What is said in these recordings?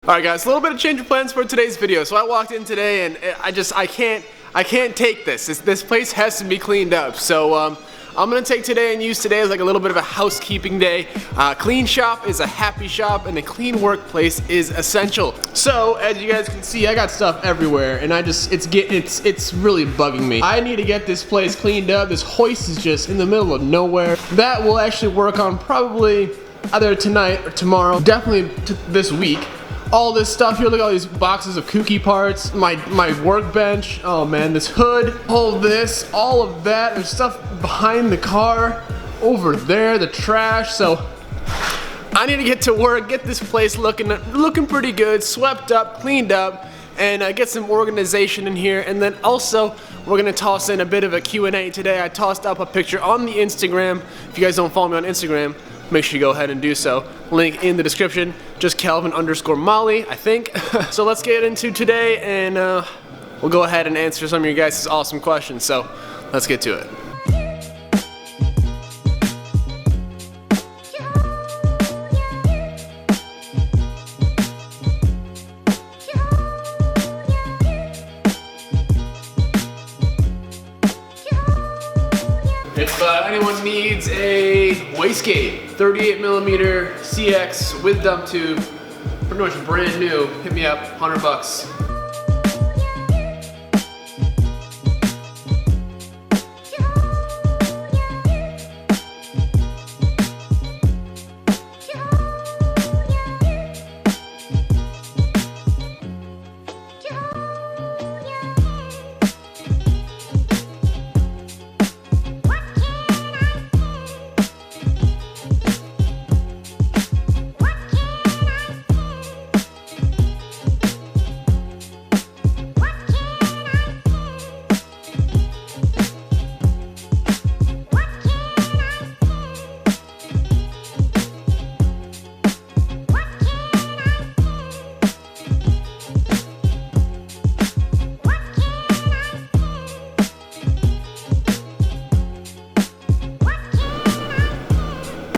Alright guys, a little bit of change of plans for today's video. So I walked in today and I can't take this. This place has to be cleaned up. So I'm gonna take today and use today as like a little bit of a housekeeping day. Clean shop is a happy shop and a clean workplace is essential. So as you guys can see, I got stuff everywhere and it's really bugging me. I need to get this place cleaned up. This hoist is just in the middle of nowhere. That will actually work on probably either tonight or tomorrow, definitely this week. All this stuff here, look at all these boxes of kooky parts, my workbench, oh man, this hood, all this, all of that, there's stuff behind the car, over there, the trash. So I need to get to work, get this place looking pretty good, swept up, cleaned up, and get some organization in here. And then also, we're gonna toss in a bit of a Q&A today. I tossed up a picture on the Instagram. If you guys don't follow me on Instagram, make sure you go ahead and do so. Link in the description, just Calvin_Molly, I think. So let's get into today and we'll go ahead and answer some of your guys' awesome questions. So let's get to it. If anyone needs a wastegate, 38mm CX with dump tube, pretty much brand new, hit me up, 100 bucks.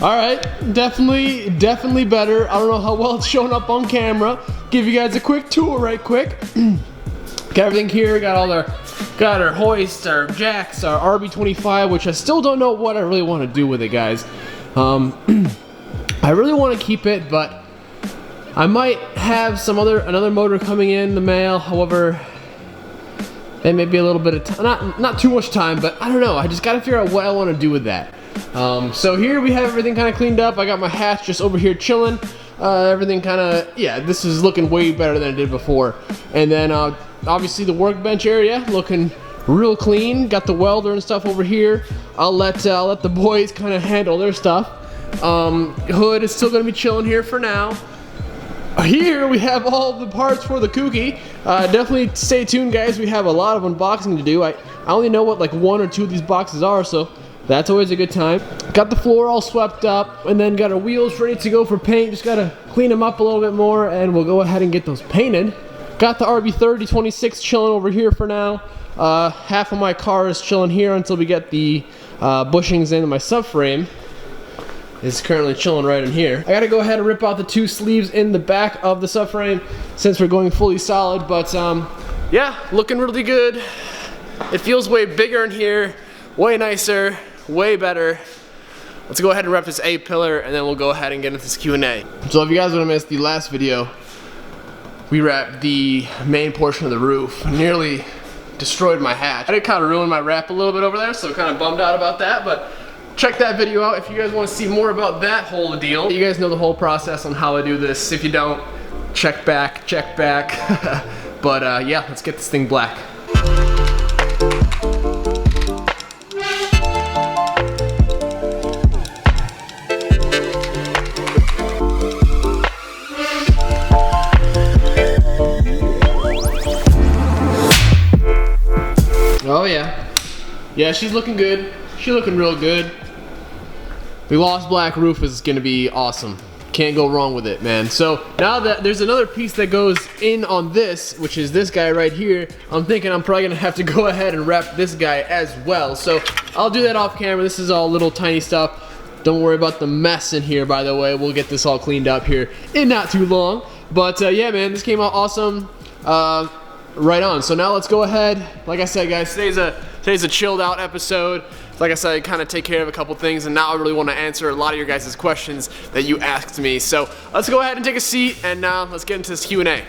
Alright, definitely better. I don't know how well it's showing up on camera. Give you guys a quick tour right quick. Got everything here, got our hoist, our jacks, our RB25, which I still don't know what I really want to do with it, guys. I really want to keep it, but I might have another motor coming in the mail. However, it may be a little bit of time, not too much time, but I don't know. I just got to figure out what I want to do with that. So here we have everything kind of cleaned up. I got my hatch just over here chilling. Everything kind of, yeah, this is looking way better than it did before. And then obviously the workbench area looking real clean. Got the welder and stuff over here. I'll let the boys kind of handle their stuff. Hood is still gonna be chilling here for now. Here we have all the parts for the kooky. Definitely stay tuned, guys. We have a lot of unboxing to do. I only know what like 1 or 2 of these boxes are, so that's always a good time. Got the floor all swept up, and then got our wheels ready to go for paint. Just gotta clean them up a little bit more, and we'll go ahead and get those painted. Got the RB3026 chilling over here for now. Half of my car is chilling here until we get the bushings in my subframe. It's currently chilling right in here. I gotta go ahead and rip out the 2 sleeves in the back of the subframe since we're going fully solid, but yeah, looking really good. It feels way bigger in here, way nicer, way better. Let's go ahead and wrap this A-pillar and then we'll go ahead and get into this Q&A. So if you guys would have missed the last video, we wrapped the main portion of the roof. Nearly destroyed my hatch. I did kind of ruin my wrap a little bit over there, so kind of bummed out about that, but check that video out if you guys want to see more about that whole deal. You guys know the whole process on how I do this. If you don't, check back. But yeah, let's get this thing black. Oh yeah. Yeah, she's looking good. She's looking real good. The gloss black roof is gonna be awesome. Can't go wrong with it, man. So now that there's another piece that goes in on this, which is this guy right here, I'm thinking I'm probably gonna have to go ahead and wrap this guy as well. So I'll do that off camera. This is all little tiny stuff. Don't worry about the mess in here, by the way. We'll get this all cleaned up here in not too long. But yeah, man, this came out awesome. Right on. So now let's go ahead. Like I said, guys, today's a chilled out episode. Like I said, I kind of take care of a couple things, and now I really want to answer a lot of your guys' questions that you asked me. So let's go ahead and take a seat, and now let's get into this Q&A.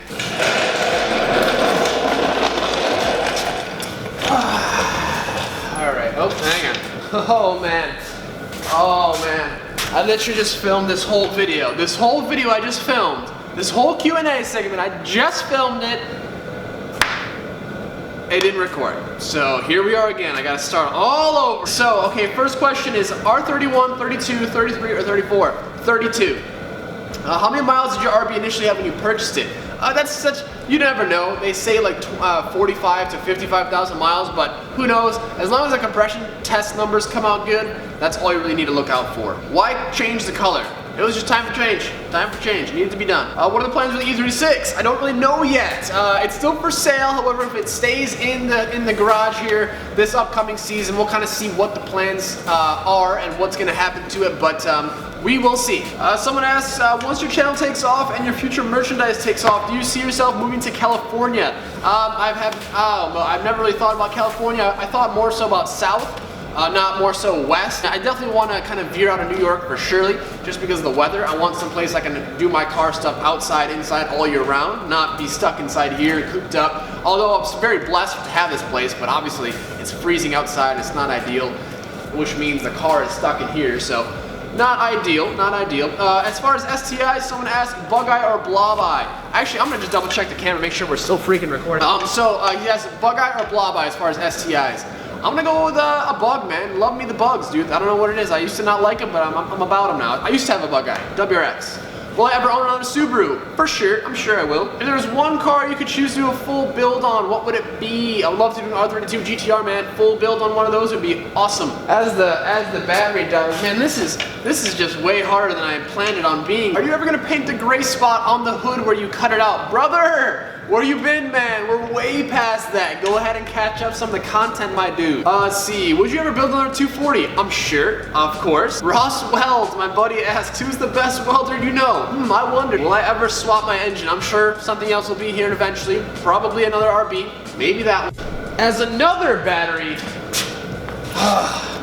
All right. Oh, hang on. Oh man. Oh man. I literally just filmed this whole video. This whole video I just filmed. This whole Q&A segment, I just filmed it. It didn't record. So here we are again. I gotta start all over. So, okay, first question is R31, 32, 33, or 34? 32. How many miles did your RB initially have when you purchased it? You never know. They say like 45 to 55,000 miles, but who knows? As long as the compression test numbers come out good, that's all you really need to look out for. Why change the color? It was just time for change. Time for change. It needed to be done. What are the plans with the E36? I don't really know yet. It's still for sale. However, if it stays in the garage here this upcoming season, we'll kind of see what the plans are and what's going to happen to it. But we will see. Someone asks, once your channel takes off and your future merchandise takes off, do you see yourself moving to California? I've never really thought about California. I thought more so about South. Not more so west. I definitely want to kind of veer out of New York for surely, just because of the weather. I want some place I can do my car stuff outside, inside, all year round, not be stuck inside here, cooped up. Although I'm very blessed to have this place, but obviously it's freezing outside, it's not ideal, which means the car is stuck in here, so not ideal, not ideal. As far as STIs, someone asked bug eye or blob eye. Actually, I'm gonna just double check the camera, make sure we're still freaking recording. He asked bug eye or blob eye as far as STIs. I'm gonna go with a bug, man. Love me the bugs, dude. I don't know what it is. I used to not like them, but I'm about them now. I used to have a bug eye, WRX. Will I ever own another Subaru? For sure, I'm sure I will. If there was one car you could choose to do a full build on, what would it be? I would love to do an R32 GTR, man. Full build on one of those would be awesome. As the battery dies, man, this is just way harder than I had planned it on being. Are you ever gonna paint the gray spot on the hood where you cut it out? Brother! Where you been, man? We're way past that. Go ahead and catch up some of the content, my dude. Let's see. Would you ever build another 240? I'm sure, of course. Ross Weld, my buddy, asks, who's the best welder you know? I wonder. Will I ever swap my engine? I'm sure something else will be here eventually. Probably another RB. Maybe that one. As another battery...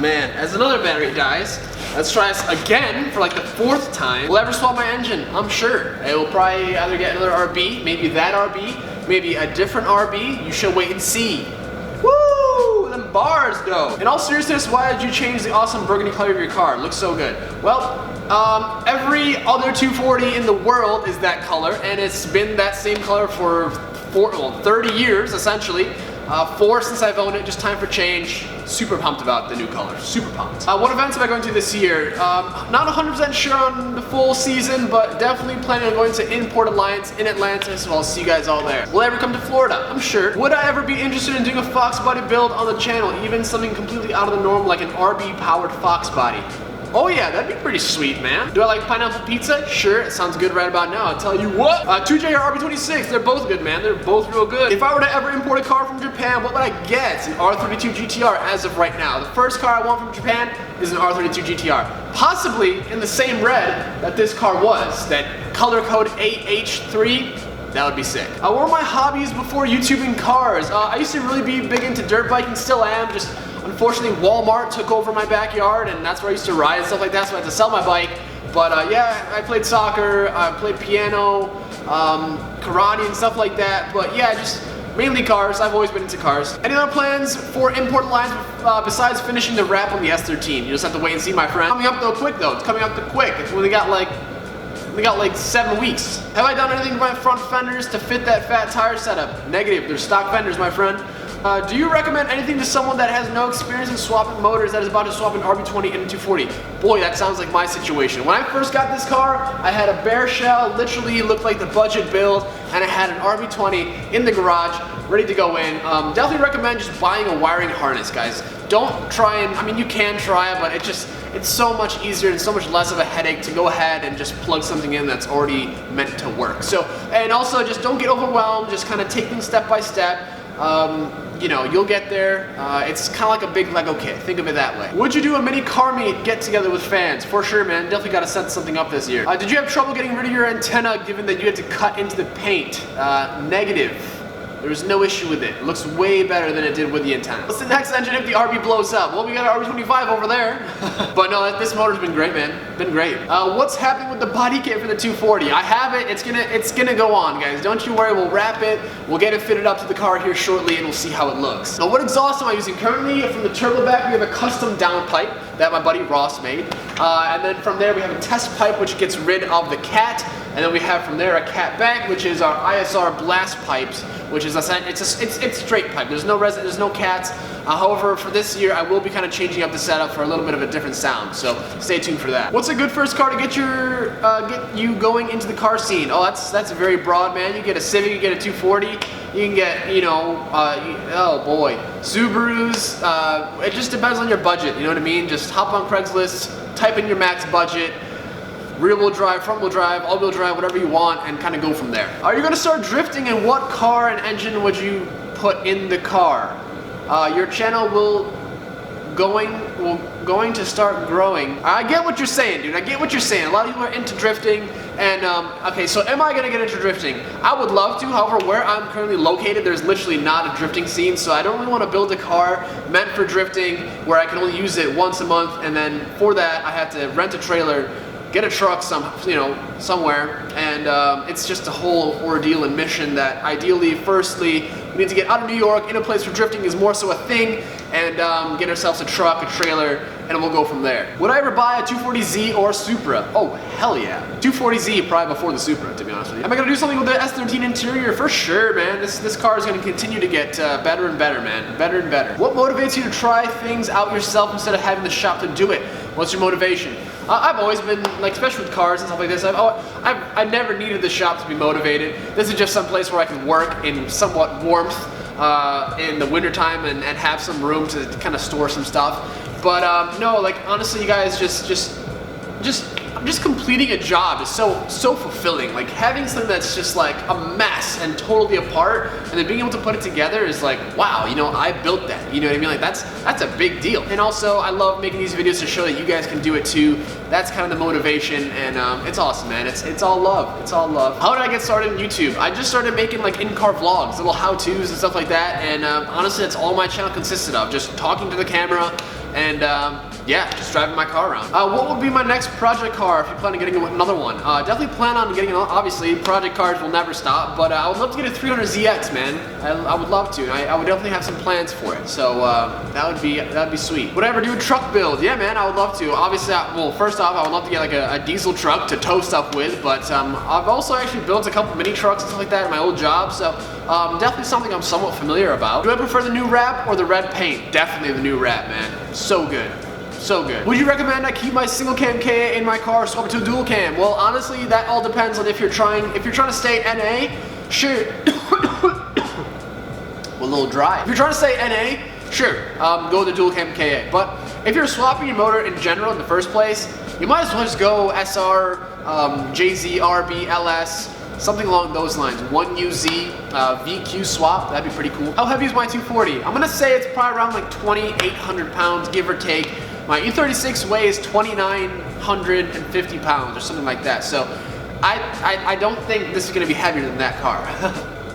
man, as another battery dies, let's try this again for like the 4th time. Will I ever swap my engine? I'm sure. I will probably either get another RB, maybe that RB, maybe a different RB. You should wait and see. Woo! Them bars though. In all seriousness, why did you change the awesome burgundy color of your car? It looks so good. Well, every other 240 in the world is that color, and it's been that same color for 30 years essentially. 4 since I've owned it, just time for change. Super pumped about the new color, super pumped. What events am I going to this year? Not 100% sure on the full season, but definitely planning on going to Import Alliance in Atlanta, so I'll see you guys all there. Will I ever come to Florida? I'm sure. Would I ever be interested in doing a Fox body build on the channel, even something completely out of the norm like an RB powered Fox body? Oh yeah, that'd be pretty sweet, man. Do I like pineapple pizza? Sure, it sounds good right about now, I'll tell you what. 2J or RB26, they're both good, man. They're both real good. If I were to ever import a car from Japan, what would I get? An R32 GTR as of right now. The first car I want from Japan is an R32 GTR. Possibly in the same red that this car was, that color code AH3. That would be sick. What were my hobbies before YouTubing cars? I used to really be big into dirt biking, still am, just unfortunately Walmart took over my backyard and that's where I used to ride and stuff like that, so I had to sell my bike. But yeah, I played soccer, I played piano, karate and stuff like that. But yeah, just mainly cars. I've always been into cars. Any other plans for Import Alliance besides finishing the wrap on the S13? You just have to wait and see, my friend. Coming up though quick though, it's coming up to quick. It's only got like 7 weeks. Have I done anything to my front fenders to fit that fat tire setup? Negative, they're stock fenders, my friend. Do you recommend anything to someone that has no experience in swapping motors that is about to swap an RB20 into 240? Boy, that sounds like my situation. When I first got this car, I had a bare shell, literally looked like the budget build, and I had an RB20 in the garage, ready to go in. Definitely recommend just buying a wiring harness, guys. Don't try and, I mean, you can try it, but it's so much easier and so much less of a headache to go ahead and just plug something in that's already meant to work. So, and also just don't get overwhelmed, just kind of take things step by step. you know, you'll get there. It's kind of like a big Lego kit. Think of it that way. Would you do a mini car meet get together with fans? For sure, man. Definitely got to set something up this year. Did you have trouble getting rid of your antenna given that you had to cut into the paint? Negative. There was no issue with it. It looks way better than it did with the antenna. What's the next engine if the RB blows up? Well, we got an RB25 over there. But no, this motor's been great, man. Been great. What's happening with the body kit for the 240? I have it. It's gonna go on, guys. Don't you worry. We'll wrap it. We'll get it fitted up to the car here shortly, and we'll see how it looks. Now, what exhaust am I using currently? From the turbo back, we have a custom downpipe that my buddy Ross made. And then from there, we have a test pipe, which gets rid of the cat. And then we have from there a cat back, which is our ISR blast pipes, which is it's straight pipe. There's no resin, there's no cats. However, for this year, I will be kind of changing up the setup for a little bit of a different sound. So stay tuned for that. What's a good first car to get you going into the car scene? Oh, that's very broad, man. You get a Civic, you get a 240. You can get, you know, oh boy, Subarus. It just depends on your budget. You know what I mean? Just hop on Craigslist, type in your max budget. Rear wheel drive, front wheel drive, all wheel drive, whatever you want, and kind of go from there. Are you gonna start drifting, and what car and engine would you put in the car? Your channel will going to start growing. I get what you're saying, dude. I get what you're saying. A lot of people are into drifting, and okay, so am I gonna get into drifting? I would love to. However, where I'm currently located, there's literally not a drifting scene, so I don't really want to build a car meant for drifting where I can only use it once a month, and then for that I have to rent a trailer, get a truck somewhere, and it's just a whole ordeal and mission that ideally, firstly, we need to get out of New York in a place where drifting is more so a thing, and get ourselves a truck, a trailer, and we'll go from there. Would I ever buy a 240Z or Supra? Oh, hell yeah. 240Z probably before the Supra, to be honest with you. Am I gonna do something with the S13 interior? For sure, man. This car is gonna continue to get better and better, man. Better and better. What motivates you to try things out yourself instead of having the shop to do it? What's your motivation? I've always been, like, especially with cars and stuff like this, I've never needed the shop to be motivated. This is just some place where I can work in somewhat warmth in the wintertime and have some room to kind of store some stuff. But no, like, honestly, you guys, just completing a job is so fulfilling. Like, having something that's just like a mess and totally apart, and then being able to put it together is like, wow, you know, I built that. You know what I mean? Like, that's a big deal. And also, I love making these videos to show that you guys can do it too. That's kind of the motivation, and it's awesome, man. It's all love. It's all love. How did I get started in YouTube? I just started making like in-car vlogs, little how-tos and stuff like that. And honestly, that's all my channel consisted of. Just talking to the camera and yeah, just driving my car around. What would be my next project car if you plan on getting another one? Definitely plan on getting another. Obviously, project cars will never stop, but I would love to get a 300ZX, man. I would love to. I would definitely have some plans for it. So that would be sweet. Would I ever do a truck build? Yeah, man, I would love to. Obviously, well, first off, I would love to get like a diesel truck to tow stuff with, but I've also actually built a couple mini trucks and stuff like that in my old job, so definitely something I'm somewhat familiar about. Do I prefer the new wrap or the red paint? Definitely the new wrap, man. So good. So good. Would you recommend I keep my single cam KA in my car or swap it to a dual cam? Well, honestly, that all depends on if you're trying to stay NA, sure. Well, a little dry. If you're trying to stay NA, sure, go with the dual cam KA. But if you're swapping your motor in general in the first place, you might as well just go SR, JZ, RB, LS, something along those lines. 1UZ, VQ swap, that'd be pretty cool. How heavy is my 240? I'm gonna say it's probably around like 2,800 pounds, give or take. My E36 weighs 2,950 pounds or something like that. So I don't think this is gonna be heavier than that car.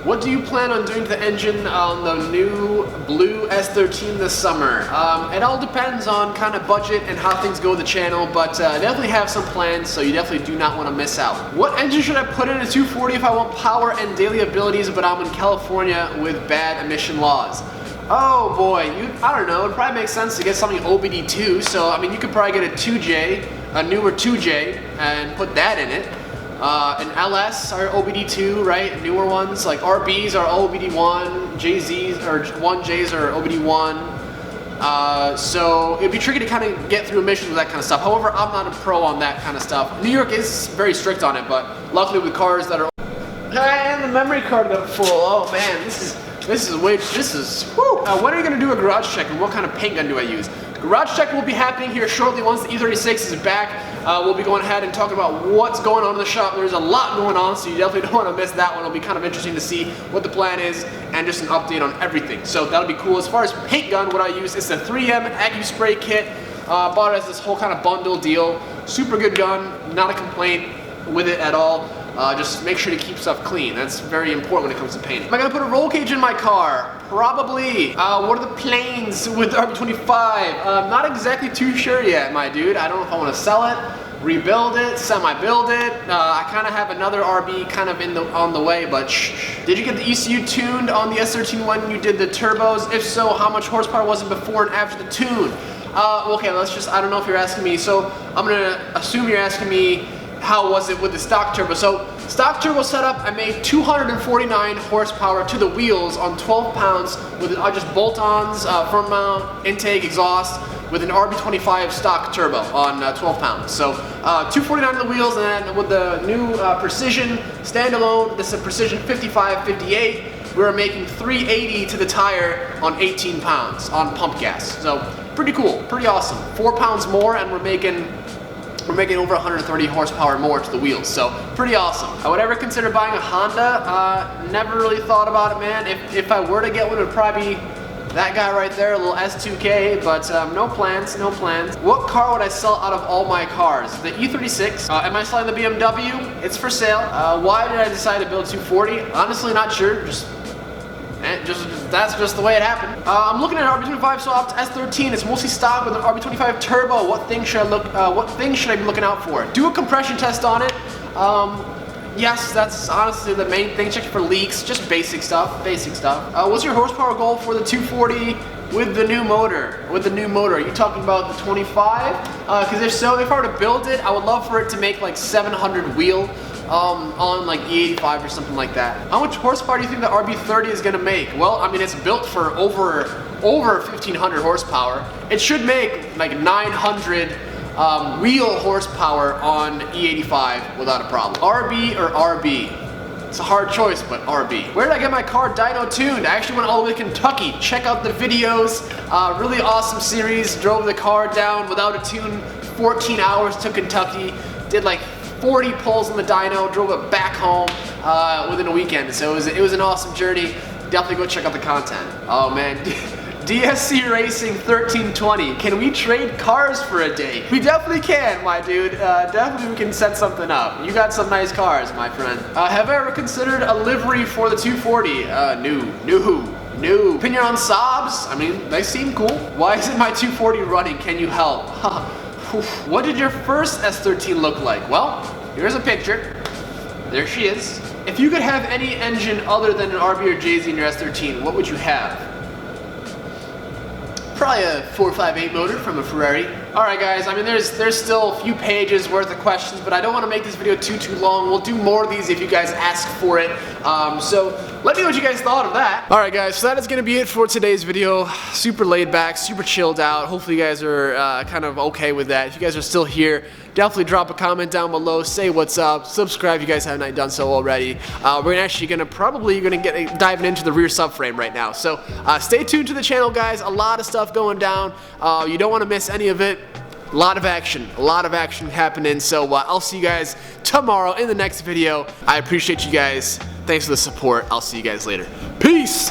What do you plan on doing to the engine on the new blue S13 this summer? It all depends on kind of budget and how things go with the channel, but definitely have some plans, so you definitely do not want to miss out. What engine should I put in a 240 if I want power and daily abilities, but I'm in California with bad emission laws? Oh boy, I don't know, it probably makes sense to get something OBD2, so I mean you could probably get a 2J, a newer 2J, and put that in it. An LS are OBD2, right? Newer ones, like RBs are OBD1, JZs or 1Js are OBD1. So it'd be tricky to kind of get through emissions with that kind of stuff. However, I'm not a pro on that kind of stuff. New York is very strict on it, but luckily with cars that are... And the memory card got full. Oh man, this is whoo! When are you gonna do a garage check, and what kind of paint gun do I use? Garage check will be happening here shortly once the E36 is back. We'll be going ahead and talking about what's going on in the shop. There's a lot going on, so you definitely don't want to miss that one. It'll be kind of interesting to see what the plan is and just an update on everything. So that'll be cool. As far as paint gun, what I use is the 3M Accu Spray Kit. Bought it as this whole kind of bundle deal. Super good gun, not a complaint with it at all. Just make sure to keep stuff clean. That's very important when it comes to painting. Am I gonna put a roll cage in my car? Probably. What are the plans with the RB25? Not exactly too sure yet, my dude. I don't know if I want to sell it, rebuild it, semi-build it. I kind of have another RB kind of on the way, but shh. Did you get the ECU tuned on the S13 when you did the turbos? If so, how much horsepower was it before and after the tune? Okay, I don't know if you're asking me, so I'm gonna assume you're asking me how was it with the stock turbo. So stock turbo setup, I made 249 horsepower to the wheels on 12 pounds with just bolt-ons, front mount, intake, exhaust, with an RB25 stock turbo on 12 pounds. So 249 on the wheels, and then with the new Precision standalone, this is a Precision 55-58, we were making 380 to the tire on 18 pounds on pump gas. So pretty cool, pretty awesome. 4 pounds more, and we're making over 130 horsepower more to the wheels, so pretty awesome. I would ever consider buying a Honda. Never really thought about it, man. If I were to get one, it would probably be that guy right there, a little S2K, but no plans, no plans. What car would I sell out of all my cars? The E36. Am I selling the BMW? It's for sale. Why did I decide to build 240? Honestly, not sure. That's just the way it happened. I'm looking at an RB25 swap to S13. It's mostly stock with an RB25 turbo. What things should I be looking out for? Do a compression test on it. Yes, that's honestly the main thing. Check for leaks, just basic stuff. What's your horsepower goal for the 240 with the new motor? Are you talking about the 25? Because if so, if I were to build it, I would love for it to make like 700 wheel. On like E85 or something like that. How much horsepower do you think the RB30 is gonna make? Well, I mean, it's built for over 1500 horsepower. It should make like 900 wheel horsepower on E85 without a problem. RB or RB? It's a hard choice, but RB. Where did I get my car dyno tuned? I actually went all the way to Kentucky. Check out the videos. Really awesome series. Drove the car down without a tune, 14 hours to Kentucky. Did like 40 pulls in the dyno, drove it back home within a weekend. So it was an awesome journey. Definitely go check out the content. Oh man, DSC Racing 1320. Can we trade cars for a day? We definitely can, my dude. Definitely we can set something up. You got some nice cars, my friend. Have I ever considered a livery for the 240? No. Opinion on Saabs? I mean, they seem cool. Why isn't my 240 running? Can you help? What did your first S13 look like? Well, here's a picture. There she is. If you could have any engine other than an RB or JZ in your S13, what would you have? Probably a 458 motor from a Ferrari. Alright guys, I mean there's still a few pages worth of questions, but I don't want to make this video too long. We'll do more of these if you guys ask for it. So let me know what you guys thought of that. Alright guys, so that is going to be it for today's video. Super laid back, super chilled out. Hopefully you guys are kind of okay with that. If you guys are still here, definitely drop a comment down below, say what's up, subscribe if you guys haven't done so already. We're actually probably gonna get diving into the rear subframe right now. So stay tuned to the channel, guys. A lot of stuff going down. You don't want to miss any of it. A lot of action happening. So I'll see you guys tomorrow in the next video. I appreciate you guys. Thanks for the support. I'll see you guys later. Peace.